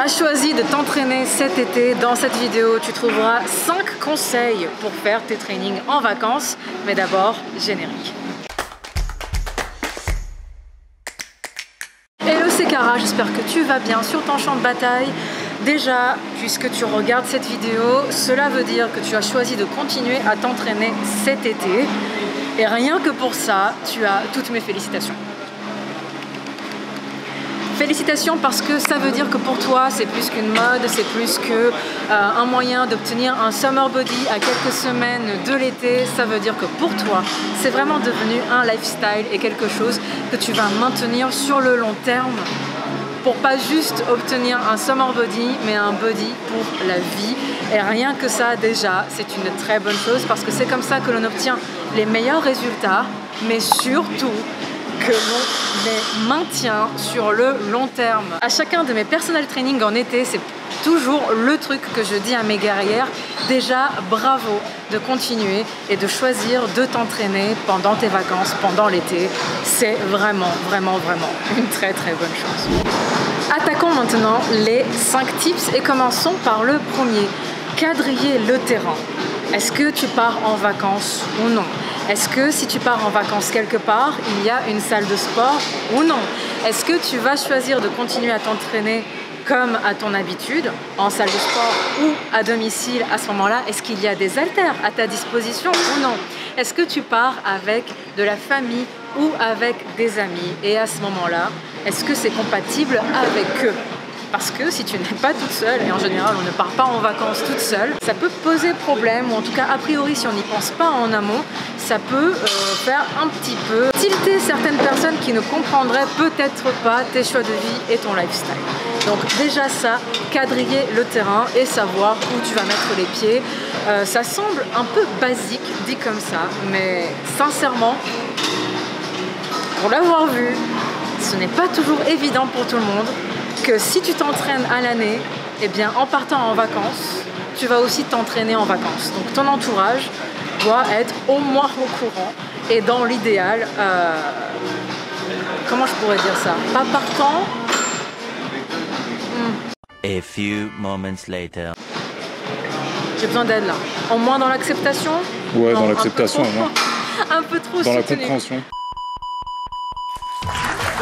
as choisi de t'entraîner cet été. Dans cette vidéo, tu trouveras 5 conseils pour faire tes trainings en vacances. Mais d'abord, générique. Hello, c'est Cara, j'espère que tu vas bien sur ton champ de bataille. Déjà, puisque tu regardes cette vidéo, cela veut dire que tu as choisi de continuer à t'entraîner cet été. Et rien que pour ça, tu as toutes mes félicitations. Félicitations parce que ça veut dire que pour toi c'est plus qu'une mode, c'est plus qu'un moyen d'obtenir un summer body à quelques semaines de l'été. Ça veut dire que pour toi c'est vraiment devenu un lifestyle et quelque chose que tu vas maintenir sur le long terme pour pas juste obtenir un summer body mais un body pour la vie. Et rien que ça déjà c'est une très bonne chose parce que c'est comme ça que l'on obtient les meilleurs résultats, mais surtout que l'on les maintient sur le long terme. À chacun de mes personal training en été, c'est toujours le truc que je dis à mes guerrières. Déjà, bravo de continuer et de choisir de t'entraîner pendant tes vacances, pendant l'été. C'est vraiment, vraiment, vraiment une très, très bonne chose. Attaquons maintenant les 5 tips et commençons par le premier. Quadriller le terrain. Est-ce que tu pars en vacances ou non? Est-ce que si tu pars en vacances quelque part, il y a une salle de sport ou non? Est-ce que tu vas choisir de continuer à t'entraîner comme à ton habitude, en salle de sport ou à domicile à ce moment-là? Est-ce qu'il y a des haltères à ta disposition ou non? Est-ce que tu pars avec de la famille ou avec des amis? Et à ce moment-là, est-ce que c'est compatible avec eux? Parce que si tu n'es pas toute seule, et en général on ne part pas en vacances toute seule, ça peut poser problème, ou en tout cas a priori si on n'y pense pas en amont, ça peut faire un petit peu tilter certaines personnes qui ne comprendraient peut-être pas tes choix de vie et ton lifestyle. Donc déjà ça, quadriller le terrain et savoir où tu vas mettre les pieds, ça semble un peu basique dit comme ça, mais sincèrement, pour l'avoir vu, ce n'est pas toujours évident pour tout le monde. Que si tu t'entraînes à l'année, eh bien en partant en vacances, tu vas aussi t'entraîner en vacances. Donc ton entourage doit être au moins au courant et dans l'idéal, comment je pourrais dire ça? Pas partant. A few moments later. J'ai besoin d'aide là. Au moins dans l'acceptation? Ouais, dans l'acceptation au moins. Un peu trop dans soutenu. La compréhension.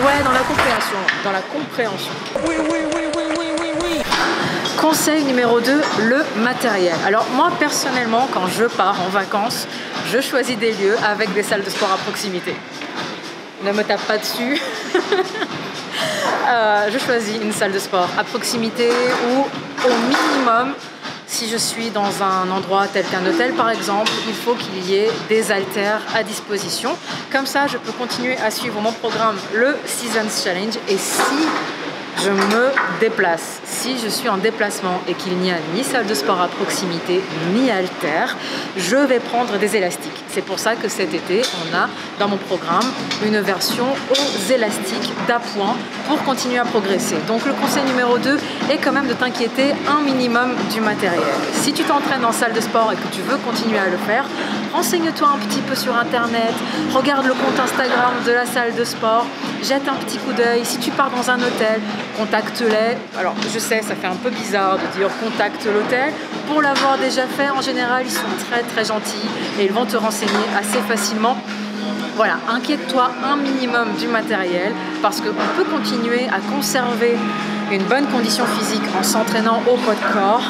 Ouais, dans la compréhension. Dans la compréhension. Oui, oui, oui, oui, oui, oui, oui. Conseil numéro 2, le matériel. Alors moi, personnellement, quand je pars en vacances, je choisis des lieux avec des salles de sport à proximité. Ne me tape pas dessus. Je choisis une salle de sport à proximité ou au minimum, si je suis dans un endroit tel qu'un hôtel par exemple, il faut qu'il y ait des haltères à disposition. Comme ça, je peux continuer à suivre mon programme, le Seasons Challenge. Et si je me déplace, si je suis en déplacement et qu'il n'y a ni salle de sport à proximité, ni haltères, je vais prendre des élastiques. C'est pour ça que cet été, on a dans mon programme une version aux élastiques d'appoint pour continuer à progresser. Donc le conseil numéro 2 est quand même de t'inquiéter un minimum du matériel. Si tu t'entraînes en salle de sport et que tu veux continuer à le faire, renseigne-toi un petit peu sur internet, regarde le compte Instagram de la salle de sport, jette un petit coup d'œil. Si tu pars dans un hôtel, contacte-les. Alors je sais, ça fait un peu bizarre de dire contacte l'hôtel. Pour l'avoir déjà fait, en général, ils sont très très gentils et ils vont te renseigner assez facilement. Voilà, inquiète-toi un minimum du matériel parce qu'on peut continuer à conserver une bonne condition physique en s'entraînant au poids de corps.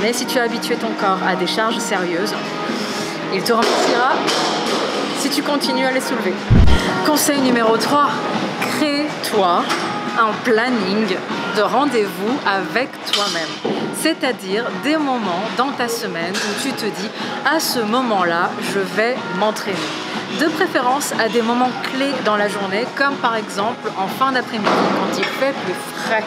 Mais si tu as habitué ton corps à des charges sérieuses, il te remerciera si tu continues à les soulever. Conseil numéro 3, crée-toi un planning de rendez-vous avec toi-même. C'est-à-dire des moments dans ta semaine où tu te dis à ce moment-là, je vais m'entraîner. De préférence à des moments clés dans la journée, comme par exemple en fin d'après-midi quand il fait plus frais.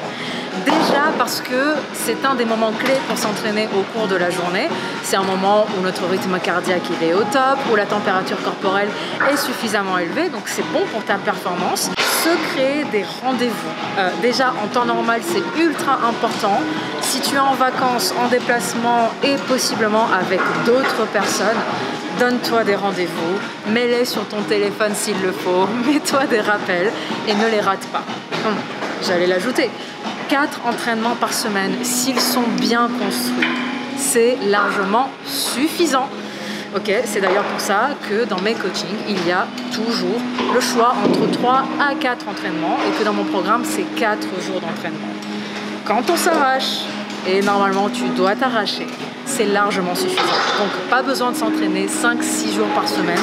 Déjà parce que c'est un des moments clés pour s'entraîner au cours de la journée. C'est un moment où notre rythme cardiaque il est au top, où la température corporelle est suffisamment élevée, donc c'est bon pour ta performance. Se créer des rendez-vous. Déjà en temps normal c'est ultra important. Si tu es en vacances, en déplacement et possiblement avec d'autres personnes, donne-toi des rendez-vous, mets-les sur ton téléphone s'il le faut, mets-toi des rappels et ne les rate pas. J'allais l'ajouter. 4 entraînements par semaine, s'ils sont bien construits, c'est largement suffisant. Ok, c'est d'ailleurs pour ça que dans mes coachings, il y a toujours le choix entre 3 à 4 entraînements et que dans mon programme, c'est 4 jours d'entraînement. Quand on s'arrache, et normalement tu dois t'arracher, c'est largement suffisant. Donc pas besoin de s'entraîner 5-6 jours par semaine,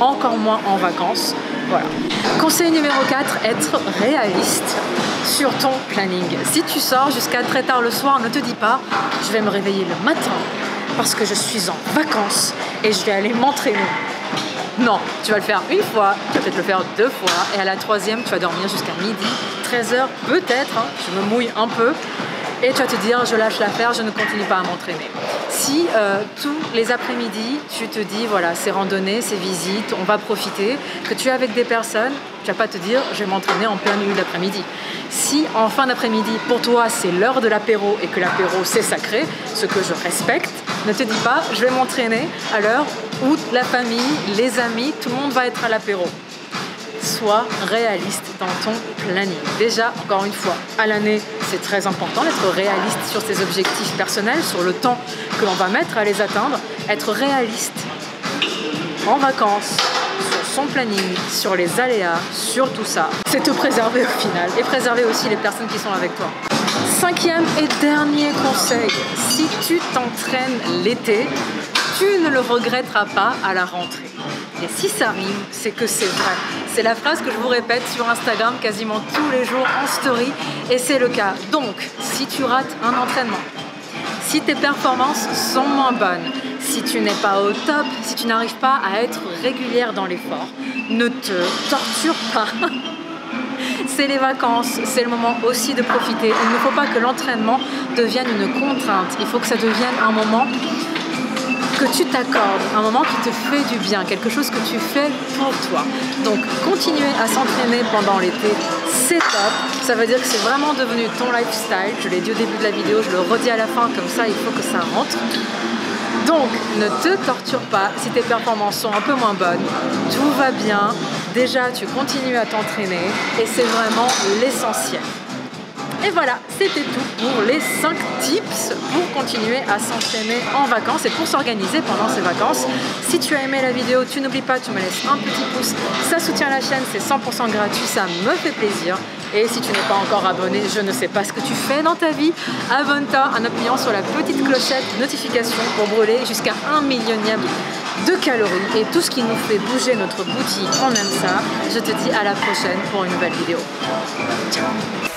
encore moins en vacances. Voilà. Conseil numéro 4, être réaliste sur ton planning. Si tu sors jusqu'à très tard le soir, ne te dis pas « je vais me réveiller le matin parce que je suis en vacances et je vais aller m'entraîner ». Non, tu vas le faire une fois, tu vas peut-être le faire 2 fois et à la 3e, tu vas dormir jusqu'à midi, 13h peut-être, hein, je me mouille un peu. Et tu vas te dire, je lâche l'affaire, je ne continue pas à m'entraîner. Si tous les après-midi, tu te dis, voilà, c'est randonnée, c'est visite, on va profiter, que tu es avec des personnes, tu vas pas te dire, je vais m'entraîner en plein milieu de l'après-midi. Si en fin d'après-midi, pour toi, c'est l'heure de l'apéro et que l'apéro, c'est sacré, ce que je respecte, ne te dis pas, je vais m'entraîner à l'heure où la famille, les amis, tout le monde va être à l'apéro. Sois réaliste dans ton planning. Déjà, encore une fois, à l'année, c'est très important d'être réaliste sur ses objectifs personnels, sur le temps que l'on va mettre à les atteindre. Être réaliste en vacances, sur son planning, sur les aléas, sur tout ça. C'est te préserver au final et préserver aussi les personnes qui sont avec toi. 5e et dernier conseil, si tu t'entraînes l'été, tu ne le regretteras pas à la rentrée. Et si ça rime, c'est que c'est vrai. C'est la phrase que je vous répète sur Instagram quasiment tous les jours en story et c'est le cas. Donc, si tu rates un entraînement, si tes performances sont moins bonnes, si tu n'es pas au top, si tu n'arrives pas à être régulière dans l'effort, ne te torture pas. C'est les vacances, c'est le moment aussi de profiter. Il ne faut pas que l'entraînement devienne une contrainte. Il faut que ça devienne un moment que tu t'accordes, un moment qui te fait du bien, quelque chose que tu fais pour toi. Donc, continuer à s'entraîner pendant l'été, c'est top. Ça veut dire que c'est vraiment devenu ton lifestyle. Je l'ai dit au début de la vidéo, je le redis à la fin, comme ça, il faut que ça rentre. Donc, ne te torture pas si tes performances sont un peu moins bonnes. Tout va bien. Déjà, tu continues à t'entraîner et c'est vraiment l'essentiel. Et voilà, c'était tout pour les 5 tips pour continuer à s'entraîner en vacances et pour s'organiser pendant ces vacances. Si tu as aimé la vidéo, tu n'oublies pas, tu me laisses un petit pouce. Ça soutient la chaîne, c'est 100% gratuit, ça me fait plaisir. Et si tu n'es pas encore abonné, je ne sais pas ce que tu fais dans ta vie, abonne-toi en appuyant sur la petite clochette notification pour brûler jusqu'à 1 millionième de calories. Et tout ce qui nous fait bouger notre boutique, on aime ça. Je te dis à la prochaine pour une nouvelle vidéo. Ciao.